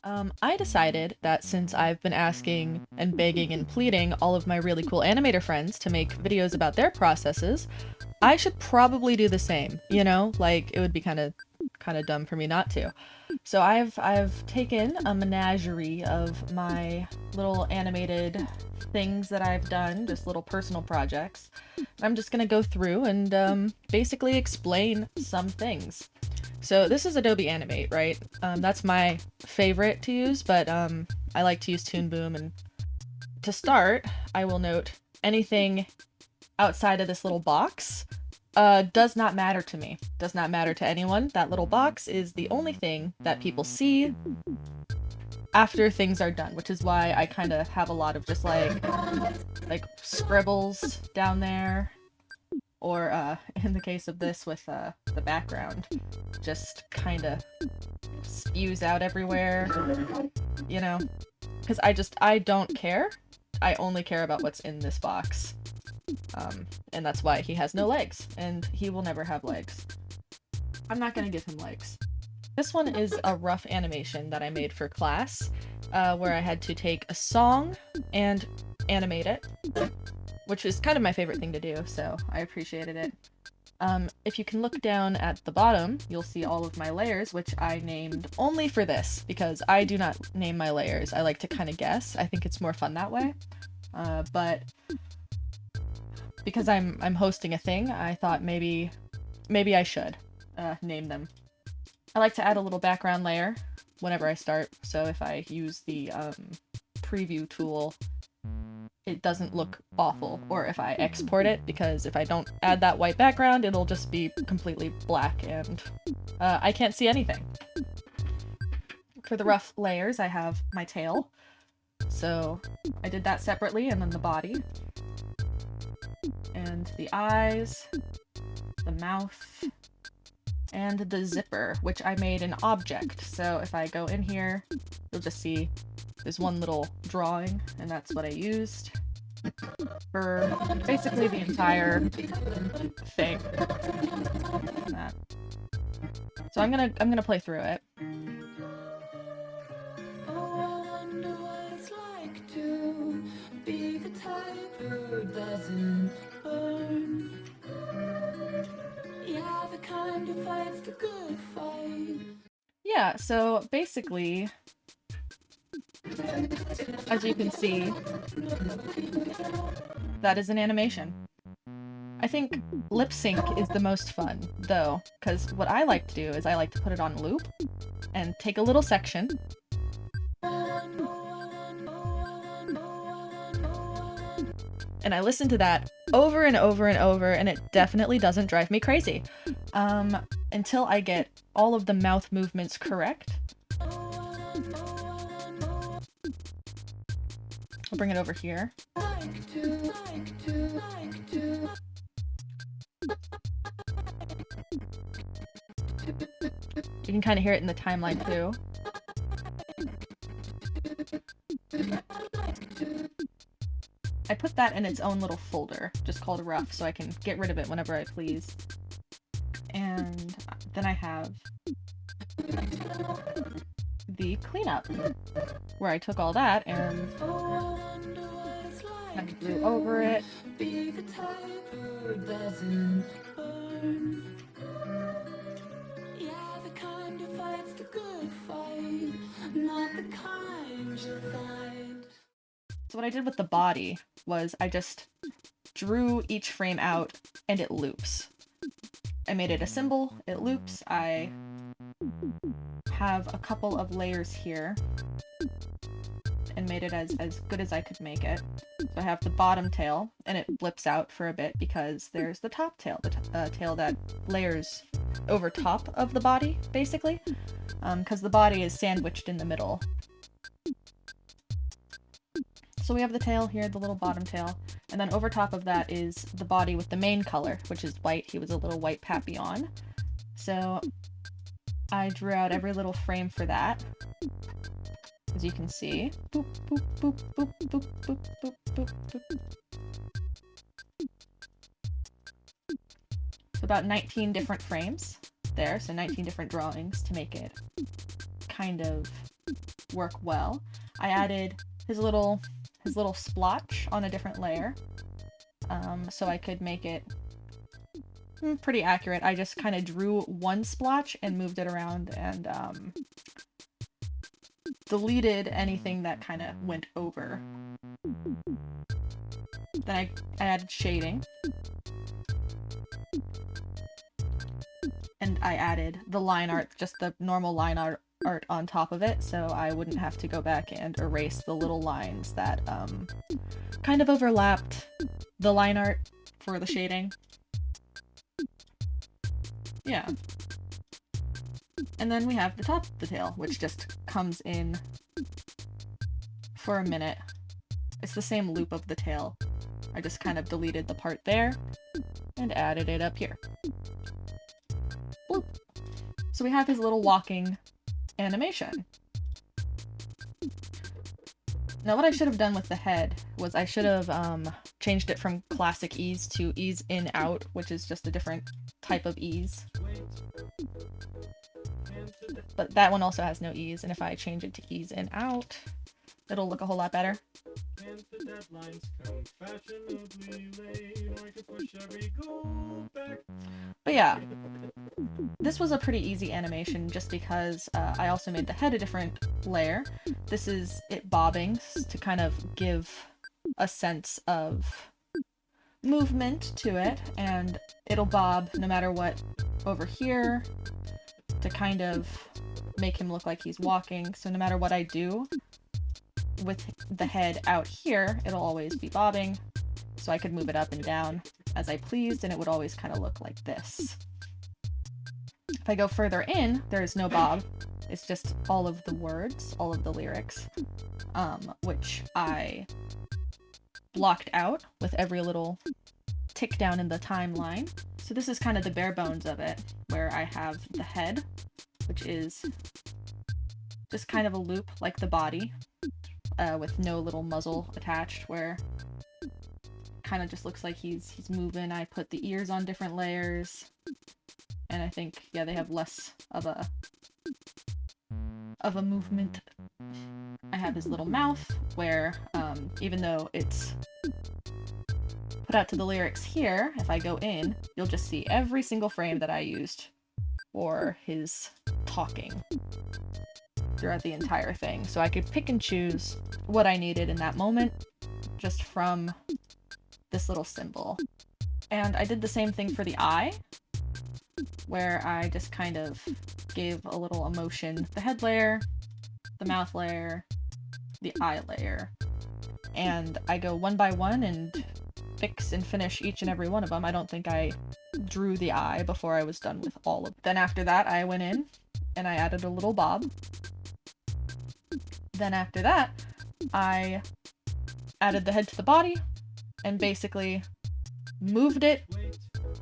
I decided that since I've been asking and begging and pleading all of my really cool animator friends to make videos about their processes, I should probably do the same, you know? Like it would be kind of dumb for me not to. So I've taken a menagerie of my little animated things that I've done, just little personal projects. I'm just gonna go through and basically explain some things. So this is Adobe Animate, right? That's my favorite to use, but I like to use Toon Boom. And to start, I will note anything outside of this little box does not matter to me. Does not matter to anyone. That little box is the only thing that people see after things are done, which is why I kind of have a lot of just like scribbles down there, or in the case of this with the background, just kind of spews out everywhere, you know? Because I don't care. I only care about what's in this box. And that's why he has no legs, and he will never have legs. I'm not gonna give him legs. This one is a rough animation that I made for class, where I had to take a song and animate it, which is kind of my favorite thing to do, so I appreciated it. If you can look down at the bottom, you'll see all of my layers, which I named only for this, because I do not name my layers. I like to kind of guess. I think it's more fun that way. But because I'm hosting a thing, I thought maybe I should name them. I like to add a little background layer whenever I start, so if I use the preview tool, it doesn't look awful, or if I export it, because if I don't add that white background, it'll just be completely black and I can't see anything. For the rough layers, I have my tail, so I did that separately, and then the body, and the eyes, the mouth, and the zipper, which I made an object. So if I go in here, you'll just see there's one little drawing, and that's what I used for basically the entire thing. That. So I'm gonna play through it. Yeah, so basically, as you can see, that is an animation. I think lip sync is the most fun, though, because what I like to do is I like to put it on loop and take a little section and I listen to that over and over and over, and it definitely doesn't drive me crazy. Until I get all of the mouth movements correct. I'll bring it over here. You can kind of hear it in the timeline too. I put that in its own little folder, just called rough, so I can get rid of it whenever I please. And then I have the cleanup, where I took all that and kind of drew over it. So what I did with the body was I just drew each frame out and it loops. I made it a symbol, it loops. I have a couple of layers here and made it as good as I could make it. So I have the bottom tail, and it blips out for a bit because there's the top tail, the tail that layers over top of the body, basically, because the body is sandwiched in the middle. So we have the tail here, the little bottom tail, and then over top of that is the body with the main color, which is white. He was a little white papillon. So I drew out every little frame for that, as you can see. Boop, boop, boop, boop, boop, boop, boop, boop, boop. So about 19 different frames there, so 19 different drawings to make it kind of work well. I added his little splotch on a different layer, so I could make it pretty accurate. I just kind of drew one splotch and moved it around and deleted anything that kind of went over. Then I added shading. And I added the line art, just the normal line art on top of it, so I wouldn't have to go back and erase the little lines that kind of overlapped the line art for the shading. Yeah. And then we have the top of the tail, which just comes in for a minute. It's the same loop of the tail. I just kind of deleted the part there and added it up here. Bloop. So we have his little walking animation. Now what I should have done with the head was I should have changed it from classic ease to ease in out, which is just a different type of ease. But that one also has no ease, and if I change it to ease in out, it'll look a whole lot better. But yeah, this was a pretty easy animation just because I also made the head a different layer. This is it bobbing to kind of give a sense of movement to it, and it'll bob no matter what over here to kind of make him look like he's walking. So no matter what I do with the head out here, it'll always be bobbing, so I could move it up and down as I pleased, and it would always kind of look like this. If I go further in, there's no bob. It's just all of the words, all of the lyrics, which I blocked out with every little tick down in the timeline. So this is kind of the bare bones of it, where I have the head, which is just kind of a loop like the body, with no little muzzle attached, where kind of just looks like he's moving. I put the ears on different layers, and I think, yeah, they have less of a movement. I have his little mouth, where even though it's put out to the lyrics here, if I go in, you'll just see every single frame that I used for his talking throughout the entire thing. So I could pick and choose what I needed in that moment just from this little symbol. And I did the same thing for the eye, where I just kind of gave a little emotion. The head layer, the mouth layer, the eye layer. And I go one by one and fix and finish each and every one of them. I don't think I drew the eye before I was done with all of them. Then after that, I went in and I added a little bob. Then after that, I added the head to the body and basically moved it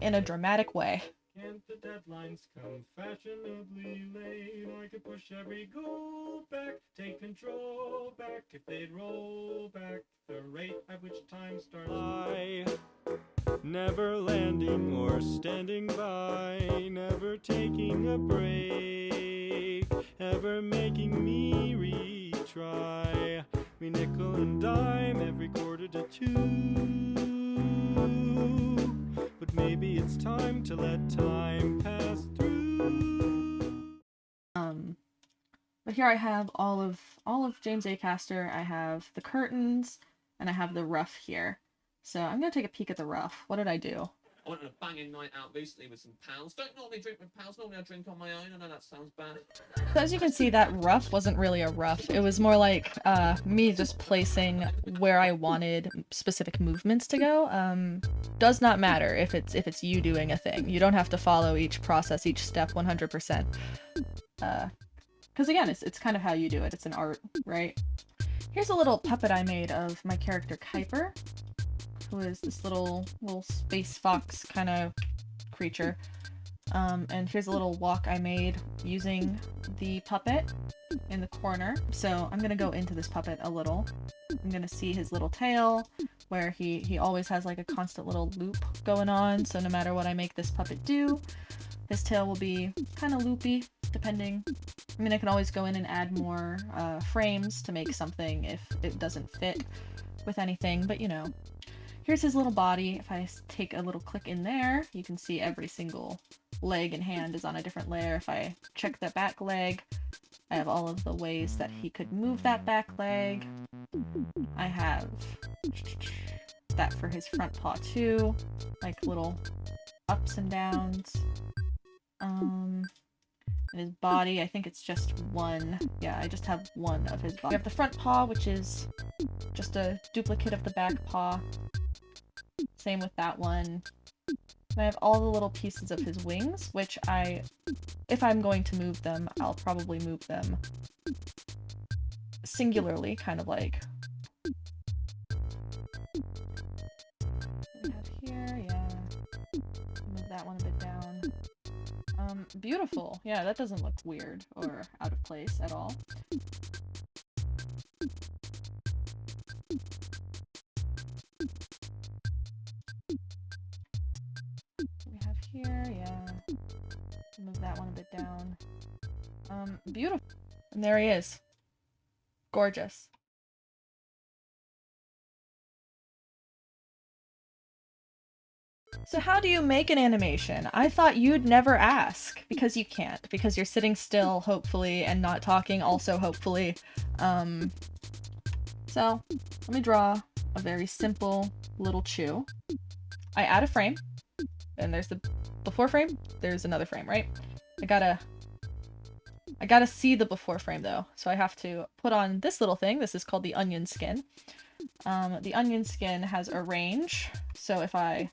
in a dramatic way. Can't the deadlines come fashionably late? I could push every goal back, take control back, if they'd roll back the rate at which time starts. I never landing or standing by, never taking a break, ever making me retry. We nickel and dime every quarter to two. But maybe it's time to let time pass through. But here I have all of James A. Caster. I have the curtains, and I have the ruff here. So I'm gonna take a peek at the ruff. What did I do? I went on a banging night out recently with some pals. Don't normally drink with pals, normally I drink on my own. I know that sounds bad. So as you can see, that ruff wasn't really a ruff. It was more like me just placing where I wanted specific movements to go. Does not matter if it's you doing a thing. You don't have to follow each process, each step 100%. Because again, it's kind of how you do it. It's an art, right? Here's a little puppet I made of my character Kuiper, who is this little space fox kind of creature. And here's a little walk I made using the puppet in the corner. So I'm gonna go into this puppet a little. I'm gonna see his little tail, where he always has like a constant little loop going on. So no matter what I make this puppet do, his tail will be kind of loopy. depending. I mean, I can always go in and add more frames to make something if it doesn't fit with anything, but you know. Here's his little body. If I take a little click in there, you can see every single leg and hand is on a different layer. If I check the back leg, I have all of the ways that he could move that back leg. I have that for his front paw too, like little ups and downs. And his body, I think it's just one. Yeah, I just have one of his body. We have the front paw, which is just a duplicate of the back paw. Same with that one. And I have all the little pieces of his wings, which if I'm going to move them, I'll probably move them singularly, kind of like we have here, yeah. Move that one a bit down. Beautiful. Yeah, that doesn't look weird or out of place at all. We have here, yeah. Move that one a bit down. Beautiful. And there he is. Gorgeous. So how do you make an animation? I thought you'd never ask, because you can't, because you're sitting still, hopefully, and not talking, also hopefully. So, let me draw a very simple little chew. I add a frame, and there's the before frame, there's another frame, right? I gotta see the before frame though, so I have to put on this little thing. This is called the onion skin. The onion skin has a range, so if I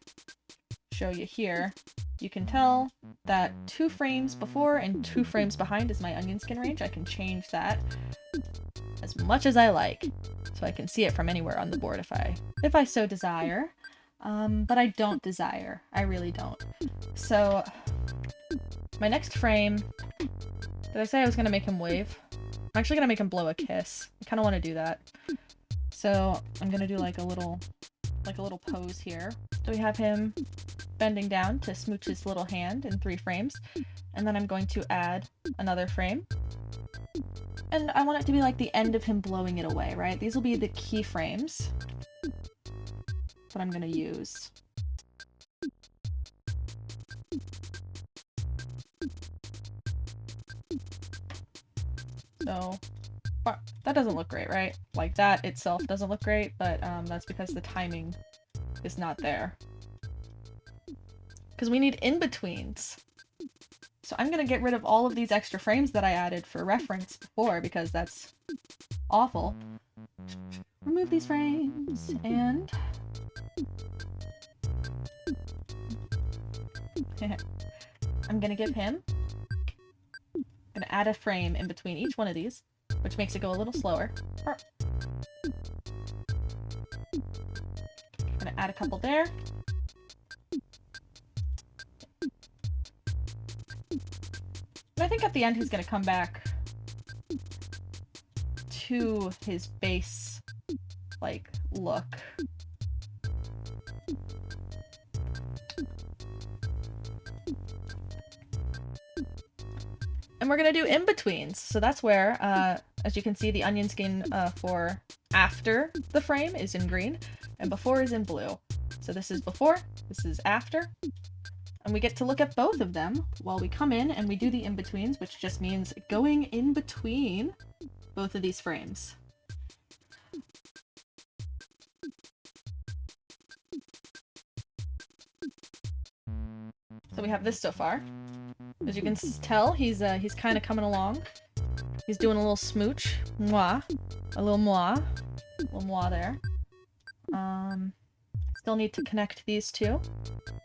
show you here, you can tell that 2 frames before and 2 frames behind is my onion skin range. I can change that as much as I like, so I can see it from anywhere on the board if I so desire. But I don't desire. I really don't. So my next frame, did I say I was gonna make him wave? I'm actually gonna make him blow a kiss. I kind of want to do that. So I'm gonna do like a little pose here. So we have him bending down to smooch his little hand in 3 frames, and then I'm going to add another frame. And I want it to be like the end of him blowing it away, right? These will be the key frames that I'm gonna use. So that doesn't look great, right? Like that itself doesn't look great, but that's because the timing is not there. Because we need in-betweens. So I'm gonna get rid of all of these extra frames that I added for reference before, because that's awful. Remove these frames, and I'm gonna give him, gonna add a frame in between each one of these, which makes it go a little slower. Gonna add a couple there. And I think at the end he's gonna come back to his base, like, look. And we're gonna do in-betweens. So that's where, as you can see, the onion skin for after the frame is in green, and before is in blue. So this is before, this is after. And we get to look at both of them while we come in and we do the in-betweens, which just means going in between both of these frames. So we have this so far. As you can tell, he's kind of coming along. He's doing a little smooch. Mwah. A little mwah. A little mwah there. Still need to connect these two.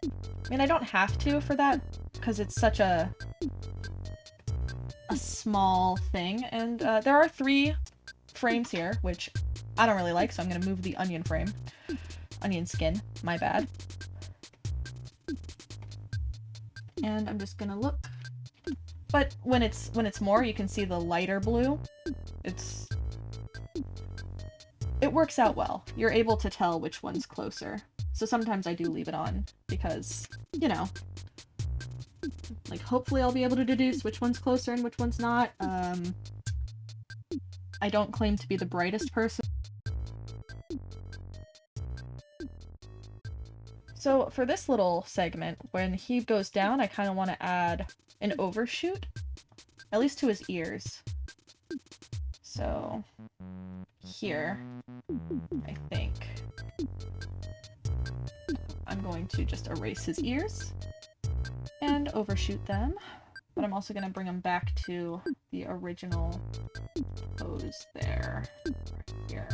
I mean, I don't have to for that, because it's such a small thing. And there are 3 frames here, which I don't really like, so I'm going to move the onion frame. Onion skin. My bad. And I'm just gonna look. But when it's more, you can see the lighter blue. It works out well. You're able to tell which one's closer. So sometimes I do leave it on because, you know, Like, hopefully I'll be able to deduce which one's closer and which one's not. I don't claim to be the brightest person. So for this little segment, when he goes down, I kind of want to add an overshoot, at least to his ears. So here, I think I'm going to just erase his ears and overshoot them, but I'm also going to bring them back to the original pose there, right here.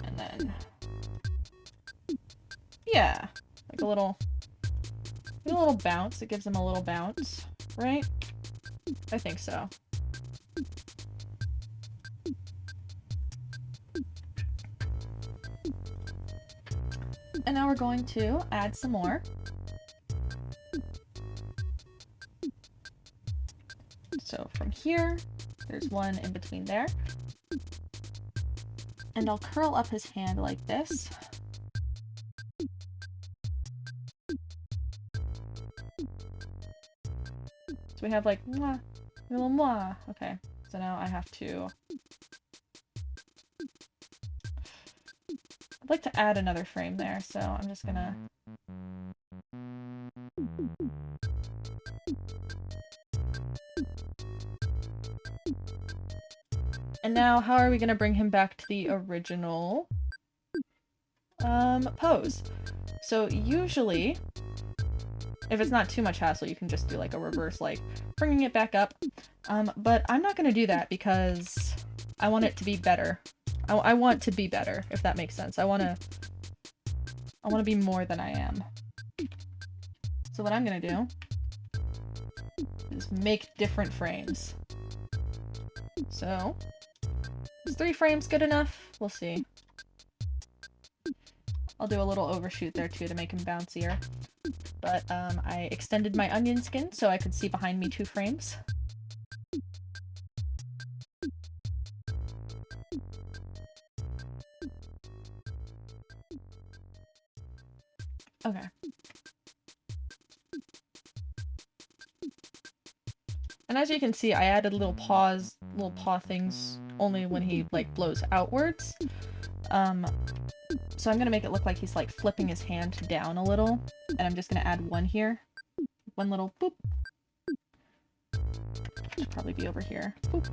And then, yeah, like a little bounce. It gives him a little bounce, right? I think so. And now we're going to add some more. So from here, there's one in between there. And I'll curl up his hand like this. So we have like, mwah, little mwah. Okay, so now I have to... I'd like to add another frame there, so I'm just gonna... And now, how are we gonna bring him back to the original pose? So usually, if it's not too much hassle, you can just do like a reverse, like bringing it back up. But I'm not gonna do that because I want it to be better. I want to be better, if that makes sense. I wanna be more than I am. So what I'm gonna do is make different frames. So, is 3 frames good enough? We'll see. I'll do a little overshoot there too to make him bouncier. But I extended my onion skin so I could see behind me 2 frames. Okay. And as you can see, I added little paw things only when he like blows outwards. So I'm gonna make it look like he's like flipping his hand down a little, and I'm just gonna add one here. One little boop. Should probably be over here. Boop.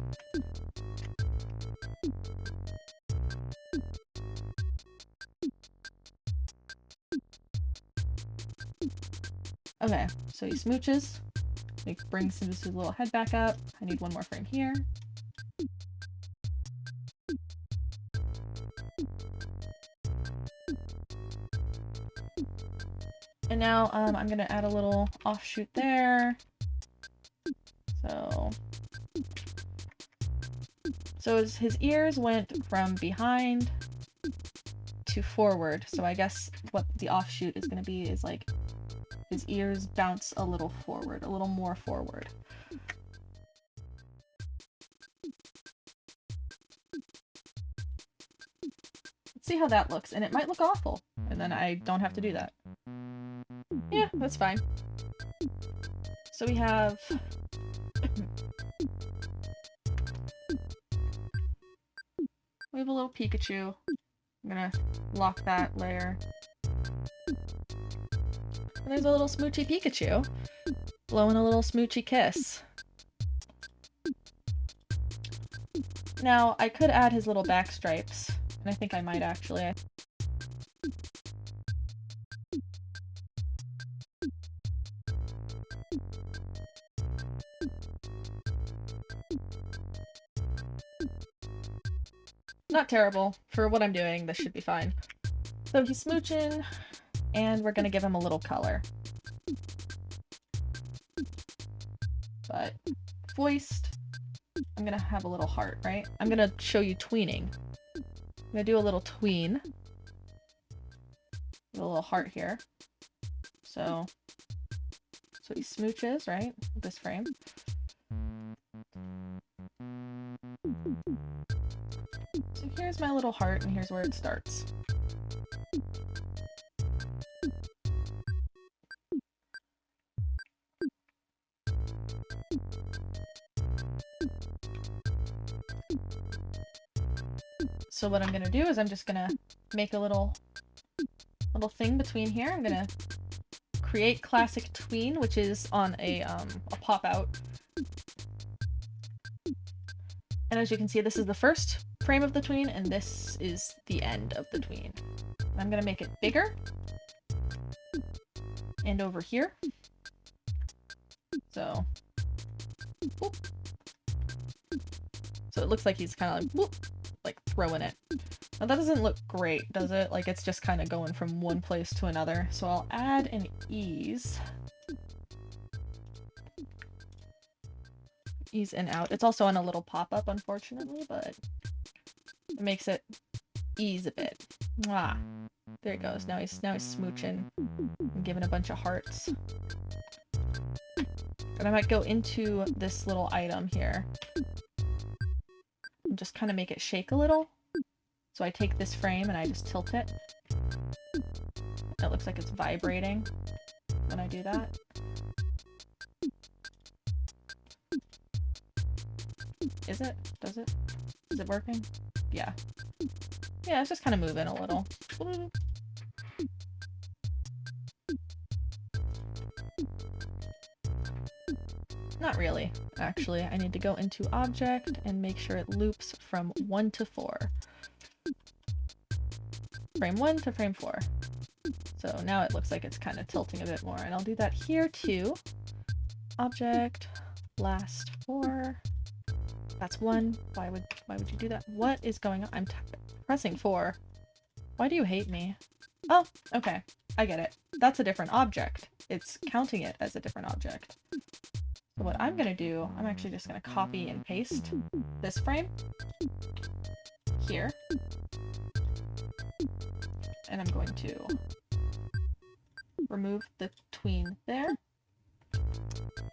Okay, so he smooches. He brings his little head back up. I need one more frame here. And now I'm gonna add a little offshoot there. So his ears went from behind to forward. So I guess what the offshoot is gonna be is like his ears bounce a little forward, a little more forward. Let's see how that looks, and it might look awful, and then I don't have to do that. Yeah, that's fine. So we have... we have a little Pikachu. I'm gonna lock that layer. And there's a little smoochy Pikachu blowing a little smoochy kiss. Now, I could add his little back stripes, and I think I might actually. Not terrible. For what I'm doing, this should be fine. So he's smooching, and we're gonna give him a little color. But voiced, I'm gonna have a little heart, right? I'm gonna show you tweening. I'm gonna do a little tween. A little heart here. So he smooches, right? This frame. So here's my little heart, and here's where it starts. So what I'm gonna do is I'm just gonna make a little thing between here. I'm gonna create classic tween, which is on a pop out. And as you can see, this is the first frame of the tween, and this is the end of the tween. I'm gonna make it bigger. And over here. So, whoop. So it looks like he's kind of like, whoop, like throwing it. Now that doesn't look great, does it? Like it's just kind of going from one place to another. So I'll add an ease. Ease in out. It's also on a little pop-up, unfortunately, but it makes it ease a bit. Mwah. There he goes. Now he's smooching and giving a bunch of hearts. And I might go into this little item here and just kind of make it shake a little. So I take this frame and I just tilt it. It looks like it's vibrating when I do that. Is it? Does it? Is it working? Yeah. Yeah, it's just kind of moving a little. Not really, actually. I need to go into object and make sure it loops from 1 to 4. Frame 1 to frame 4. So now it looks like it's kind of tilting a bit more, and I'll do that here too. Object, last 4. That's 1. Why would you do that? What is going on? I'm pressing 4. Why do you hate me? Oh, okay. I get it. That's a different object. It's counting it as a different object. So what I'm gonna do, I'm actually just gonna copy and paste this frame here. And I'm going to remove the tween there.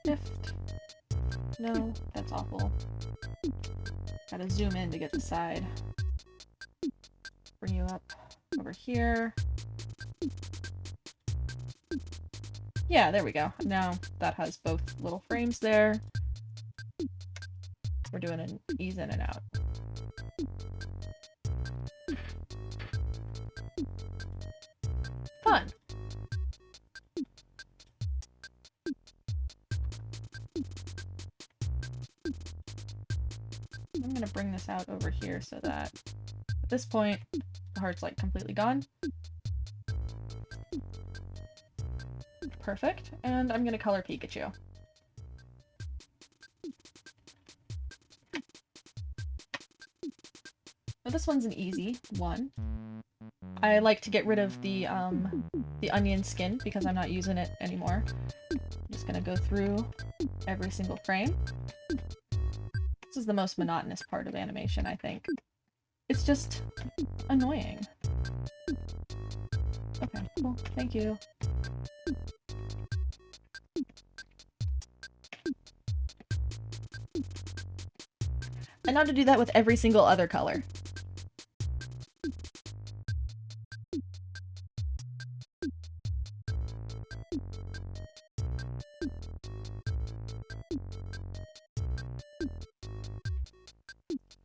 Shift. No, that's awful. Gotta zoom in to get the side. Bring you up over here. Yeah, there we go. Now that has both little frames there. We're doing an ease in and out. Fun. I'm gonna bring this out over here so that at this point the heart's like completely gone. Perfect. And I'm gonna color Pikachu. Now this one's an easy one. I like to get rid of the onion skin because I'm not using it anymore. I'm just gonna go through every single frame. This is the most monotonous part of animation, I think. It's just annoying. Okay, cool. Thank you. And now to do that with every single other color.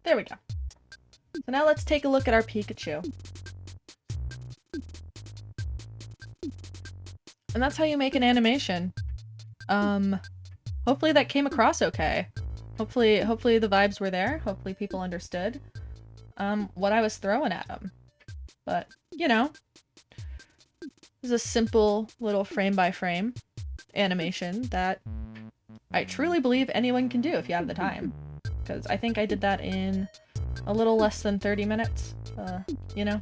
There we go. So now let's take a look at our Pikachu. And that's how you make an animation. Hopefully that came across okay. Hopefully the vibes were there. Hopefully people understood what I was throwing at them. But, you know, this is a simple little frame-by-frame animation that I truly believe anyone can do if you have the time. Because I think I did that in a little less than 30 minutes, you know?